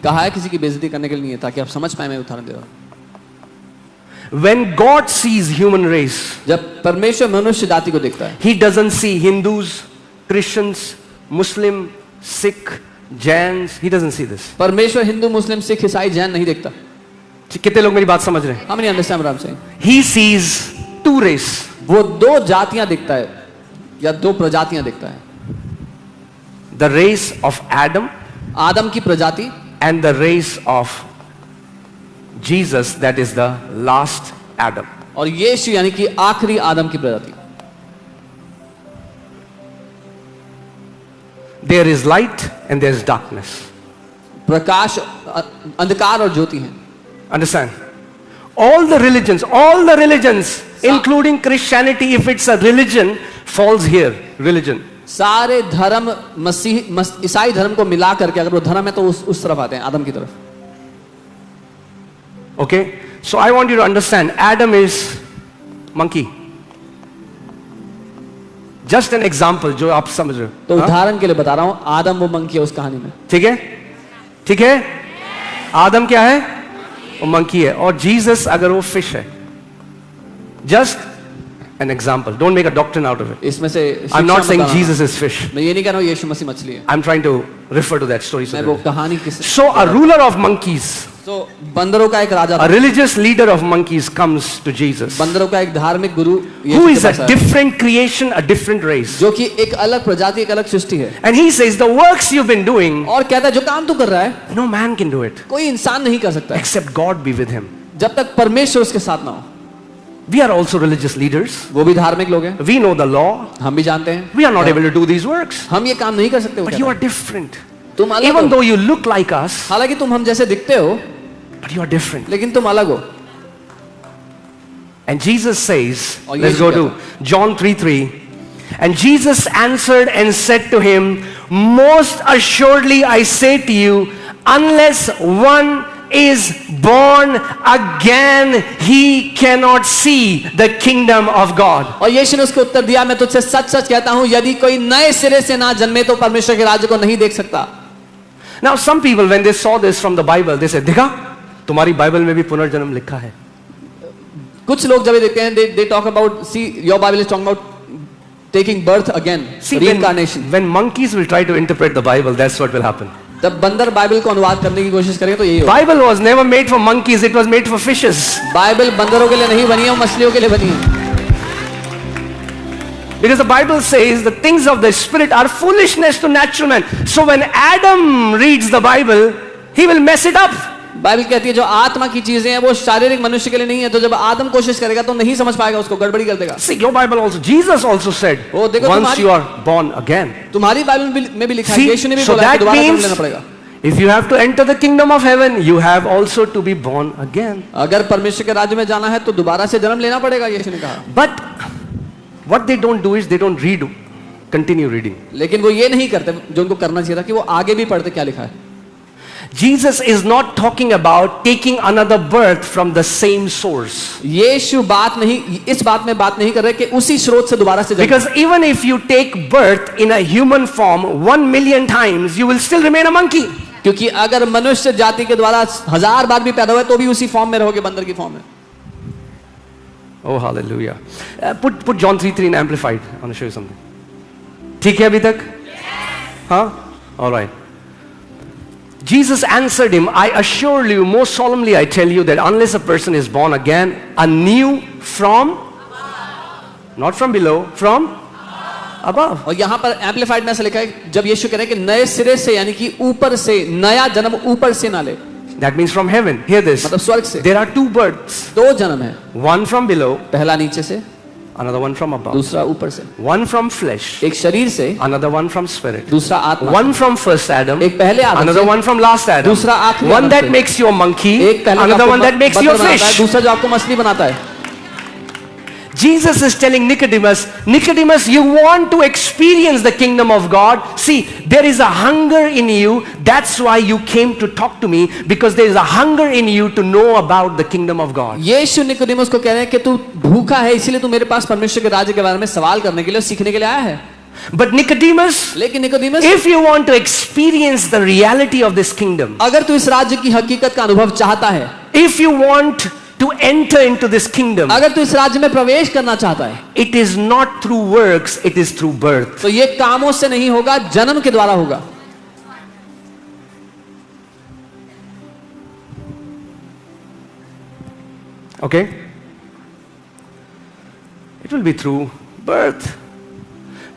कहा है किसी की बेइज्जती करने के लिए नहीं है, ताकि आप समझ पाए मैं उदाहरण दे रहा हूं। When God sees human race, जब परमेश्वर मनुष्य जाति को देखता है, He doesn't see Hindus, Christians, Muslim, Sikh, Jains. He doesn't see this. परमेश्वर हिंदू, मुस्लिम, सिख, ईसाई, जैन नहीं देखता। कितने लोग मेरी बात समझ रहे हैं? हम नहीं understand what I'm saying। He sees two race. वो दो जातियां देखता है या दो प्रजातियां देखता है। The race of Adam आदम की प्रजाति and the race of Jesus, that is the last Adam. और यीशु यानी कि आखिरी आदम की प्रजाति। There is light and there is darkness. प्रकाश, अंधकार और ज्योति है। Understand? All the religions, including Christianity, if it's a religion, falls here. Religion. सारे धर्म ईसाई धर्म को मिला करके अगर वो धर्म है तो उस तरफ आते हैं, आदम की तरफ। Okay? So I want you to understand, Adam is monkey. Just an example, जो आप समझ रहे हो। तो उदाहरण के लिए बता रहा हूं, आदम वो मंकी है उस कहानी में। ठीक है? ठीक है? आदम क्या है? वो मंकी है। और जीसस अगर वो फिश है। Just an example. Don't make a doctrine out of it. इसमें से I'm not saying Jesus is fish. मैं ये नहीं कह रहा हूं यीशु मसीह मछली है। I'm trying to refer to that story. मैं वो कहानी किस So a ruler of monkeys, तो बंदरों का एक राजा, a religious leader of monkeys comes to Jesus, बंदरों का एक धार्मिक गुरु who is a different creation, a different race. जो कि एक अलग प्रजाति, एक अलग सृष्टि है। And he says, the works you've been doing, और कहता है जो काम तू कर रहा है, no man can do it कोई इंसान नहीं कर सकता except God be with him. जब तक परमेश्वर उसके साथ ना हो। We are also religious leaders. वो भी धार्मिक लोग हैं। We know the law. हम भी जानते हैं। We are not able to do these works. हम ये काम नहीं कर सकते। But you are different. तुम अलग Even हो। though you look like us, हालांकि तुम हम जैसे दिखते हो, but you are different. लेकिन तुम अलग हो। And Jesus says, और let's go to John 3:3. And Jesus answered and said to him, most assuredly I say to you, unless one is born again, he cannot see the kingdom of God. और यीशु ने उसको उत्तर दिया, मैं तुझसे सच सच कहता हूं, यदि कोई नए सिरे से ना जन्मे तो परमेश्वर के राज्य को नहीं देख सकता। Now some people when they saw this from the Bible, they said, देखा तुम्हारी बाइबल में भी पुनर्जन्म लिखा है। कुछ लोग जब देखते हैं, they talk about, see your Bible is talking about taking birth again, reincarnation. When monkeys will try to interpret the Bible, that's what will happen. जब बंदर बाइबल को अनुवाद करने की कोशिश करेंगे तो यही होगा। Bible was never made for monkeys, it was made for fishes. Bible बंदरों के लिए नहीं बनी है, वो मछलियों के लिए बनी है। Because the Bible says the things of the spirit are foolishness to natural man. So when Adam reads the Bible, he will mess it up. Bible कहती है जो आत्मा की चीजें हैं वो शारीरिक मनुष्य के लिए नहीं है, तो जब आदम कोशिश करेगा तो नहीं समझ पाएगा, उसको गड़बड़ी कर देगा। See, your Bible also, Jesus also said, once you are born again. तुम्हारी बाइबल में भी लिखा है, यीशु ने भी बोला है, दोबारा जन्म लेना पड़ेगा। If you have to enter the kingdom of heaven, you have also to be born again. अगर परमेश्वर के राज्य में जाना है तो दोबारा से जन्म लेना पड़ेगा, यीशु ने कहा। But what they don't do is they don't read, continue reading. लेकिन वो ये नहीं करते जो उनको करना चाहिए था कि वो आगे भी पढ़ते क्या लिखा है। Jesus is not talking about taking another birth from the same source. यीशु इस बात में बात नहीं कर रहे कि उसी स्रोत से दोबारा से जन्म। Because even if you take birth in a human form 1,000,000 times, you will still remain a monkey. क्योंकि अगर मनुष्य जाति के द्वारा 1000 बार भी पैदा हुए तो भी उसी फॉर्म में रहोगे, बंदर की फॉर्म में। Oh hallelujah. Put John 3:3 in amplified. I want to show you something. ठीक है अभी तक? हाँ? All right. Jesus answered him, I assure you, most solemnly I tell you that unless a person is born again, anew from, not from below, from above. और यहाँ पर amplified में ऐसा लिखा है, जब यीशु कह रहे हैं कि नए सिरे से यानी कि ऊपर से, नया जन्म ऊपर से ना ले। That means from heaven. Hear this. मतलब स्वर्ग से। There are two births. दो जन्म है। One from below. पहला नीचे से। Another one from above. दूसरा ऊपर से। One from flesh. एक शरीर से। Another one from spirit. दूसरा आत्मा। One from first Adam. एक पहले आदम से। Another one from last Adam. दूसरा आखिरी one आदम that से। makes you a monkey. एक पहले Another one that makes you a fish. दूसरा जो आपको मछली बनाता है। Jesus is telling Nicodemus, Nicodemus, you want to experience the kingdom of God. See, there is a hunger in you. That's why you came to talk to me, because there is a hunger in you to know about the kingdom of God. यीशु Nicodemus को कह रहे हैं कि तू भूखा है, इसीलिए तू मेरे पास परमेश्वर के राज्य के बारे में सवाल करने के लिए, सीखने के लिए आया है। But Nicodemus, लेकिन Nicodemus, if you want to experience the reality of this kingdom, अगर तू इस राज्य की हकीकत का अनुभव चाहता है, if you want to enter into this kingdom, अगर तू इस राज्य में प्रवेश करना चाहता है, it is not through works, it is through birth. तो ये कामों से नहीं होगा, जन्म के द्वारा होगा. Okay? It will be through birth.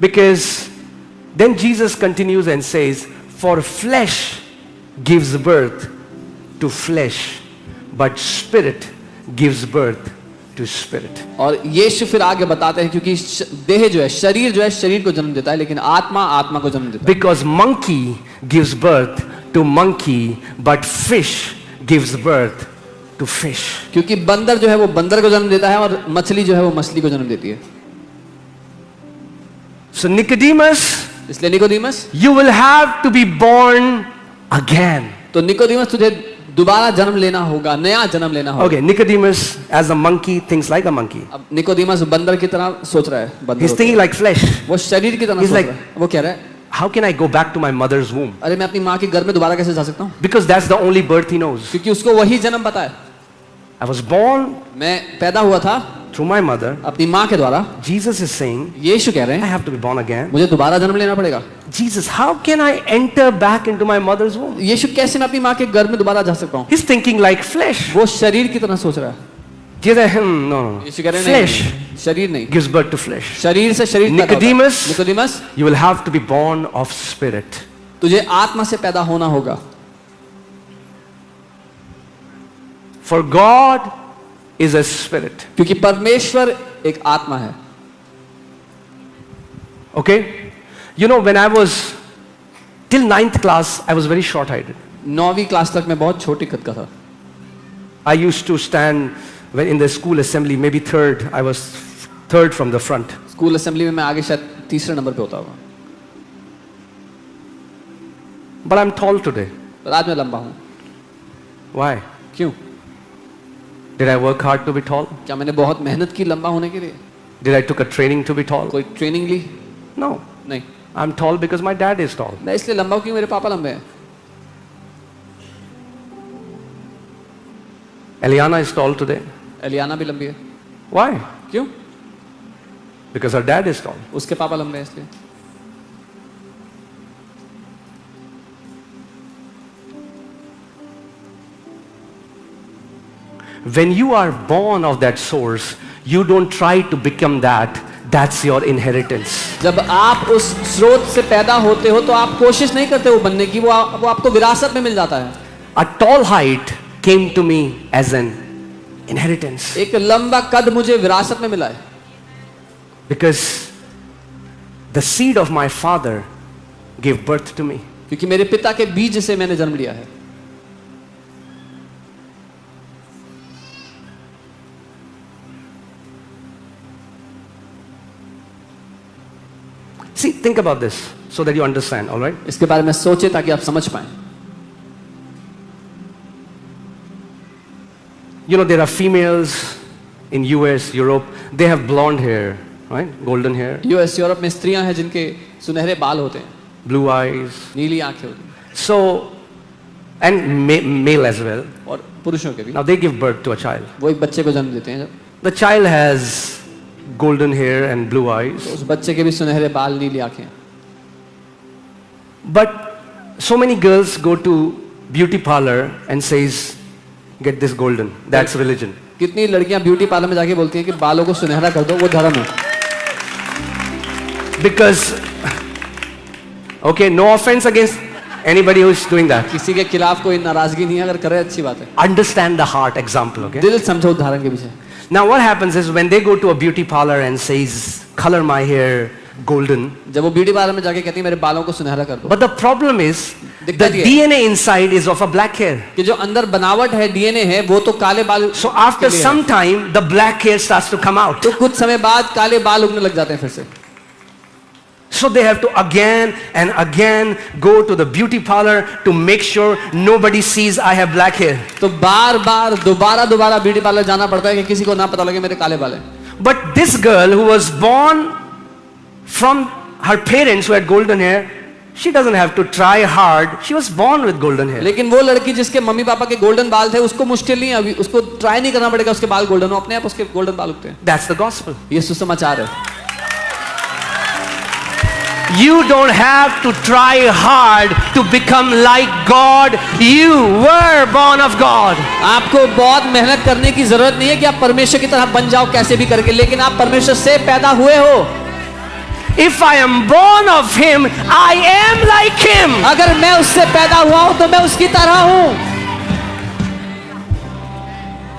Because then Jesus continues and says, for flesh gives birth to flesh, but spirit gives birth to spirit. और यीशु फिर आगे बताते हैं, क्योंकि देह जो है, शरीर को जन्म देता है, लेकिन आत्मा आत्मा को जन्म देता है. Because monkey gives birth to monkey, but fish gives birth to fish. क्योंकि बंदर जो है वो बंदर को जन्म देता है, और मछली जो है वो मछली को जन्म देती है. So Nicodemus, इसलिए Nicodemus, you will have to be born again. तो निकोदेमस तुझे दोबारा जन्म लेना होगा, नया जन्म लेना होगा. Okay, Nicodemus as a monkey thinks like a monkey. अब निकोदेमस बंदर की तरह सोच रहा है. बंदर He's होता thinking है. like flesh. वो शरीर की तरह He's सोच like- रहा है. वो कह रहा है, How can I go back to my mother's womb? अरे मैं अपनी माँ के घर में दोबारा कैसे जा सकता हूँ? Because that's the only birth he knows. क्योंकि उसको वही जन्म पता है. I was born मैं पैदा हुआ था through my mother. अपनी माँ के द्वारा. Jesus is saying, यीशु कह रहे I हैं, have to be born again. मुझे दोबारा जन्म लेना पड़ेगा. Jesus, how can I enter back into my mother's womb? यीशु कैसे मैं अपनी माँ के घर में दोबारा जा सकता हूँ? He's thinking like flesh. वो शरीर की तरह सोच रहा है. Jesus, no. यीशु कह रहे हैं, Flesh नहीं, शरीर नहीं, gives birth to flesh. शरीर से शरीर पैदा होता है. Nicodemus, Nicodemus, you will have to be born of spirit. तुझे आत्मा से पैदा होना होगा. For God is a spirit. क्योंकि परमेश्वर एक आत्मा है. Okay? You know, when I was till 9th class, I was very short-sighted. 9वीं क्लास तक मैं बहुत छोटी कद का था. I used to stand when in the school assembly, maybe third. I was third from the front. School assembly में मैं आगे शायद तीसरे नंबर पे होता होगा. But I'm tall today. पर आज मैं लंबा हूँ. Why? क्यों? Did I work hard to be tall? क्या मैंने बहुत मेहनत की लंबा होने के लिए? Did I took a training to be tall? कोई ट्रेनिंग ली? No. नहीं. I'm tall because my dad is tall. मैं इसलिए लंबा हूँ क्योंकि मेरे पापा लंबे हैं. Eliana is tall today. एलियाना भी लंबी है. Why? क्यों? Because her dad is tall. उसके पापा लंबे हैं इसलिए. When you are born of that source, you don't try to become that. That's your inheritance. जब आप उस स्रोत से पैदा होते हो तो आप कोशिश नहीं करते वो बनने की, वो आपको विरासत में मिल जाता है. A tall height came to me as an inheritance. एक लंबा कद मुझे विरासत में मिला है. Because the seed of my father gave birth to me. क्योंकि मेरे पिता के बीज से मैंने जन्म लिया है. See, think about this so that you understand, all right? इसके बारे में सोचे ताकि आप समझ पाएं. You know, there are females in US, Europe, they have blonde hair, right? Golden hair, US Europe में स्त्रियां हैं जिनके सुनहरे बाल होते हैं, blue eyes. नीली आंखें होती हैं, So, and male as well. और पुरुषों के भी. Now they give birth to a child. वो एक बच्चे को जन्म देते हैं. जब The child has golden hair and blue eyes. तो उस बच्चे के भी सुनहरे बाल, नीली आंखें. But so many girls go to beauty parlor and says, get this golden. That's religion. कितनी लड़कियां ब्यूटी पार्लर में जाके बोलती हैं कि बालों को सुनहरा कर दो, वो धर्म है. Because, okay, no offense against anybody who is doing that. किसी के खिलाफ कोई नाराजगी नहीं है, अगर करे अच्छी बात है. Understand the heart example, okay? दिल समझो उदाहरण के पीछे. Now what happens is when they go to a beauty parlor and says, color my hair golden. जब वो ब्यूटी पार्लर में जाके कहती है मेरे बालों को सुनहरा कर दो, But the problem is, the दिक्कत ये है DNA inside is of a black hair. कि जो अंदर बनावट है, डीएनए है, वो तो काले बाल. So after के लिए है. some time, the black hair starts to come out. तो कुछ समय बाद काले बाल उगने लग जाते हैं फिर से. So they have to again and again go to the beauty parlor to make sure nobody sees I have black hair. तो बार बार दोबारा ब्यूटी पार्लर जाना पड़ता है कि किसी को ना पता लगे मेरे काले बाल हैं. But this girl who was born from her parents who had golden hair, she doesn't have to try hard. She was born with golden hair. लेकिन वो लड़की जिसके मम्मी पापा के गोल्डन बाल थे, उसको मुश्किल नहीं है, अभी उसको ट्राई नहीं करना पड़ेगा, उसके बाल गोल्डन हो, अपने आप उसके गोल्डन बाल उगते हैं. That's the gospel. ये सुसमाचार है. You don't have to try hard to become like God. You were born of God. आपको बहुत मेहनत करने की जरूरत नहीं है कि आप परमेश्वर की तरह बन जाओ कैसे भी करके, लेकिन आप परमेश्वर से पैदा हुए हो. If I am born of Him, I am like Him. अगर मैं उससे पैदा हुआ हूं तो मैं उसकी तरह हूं.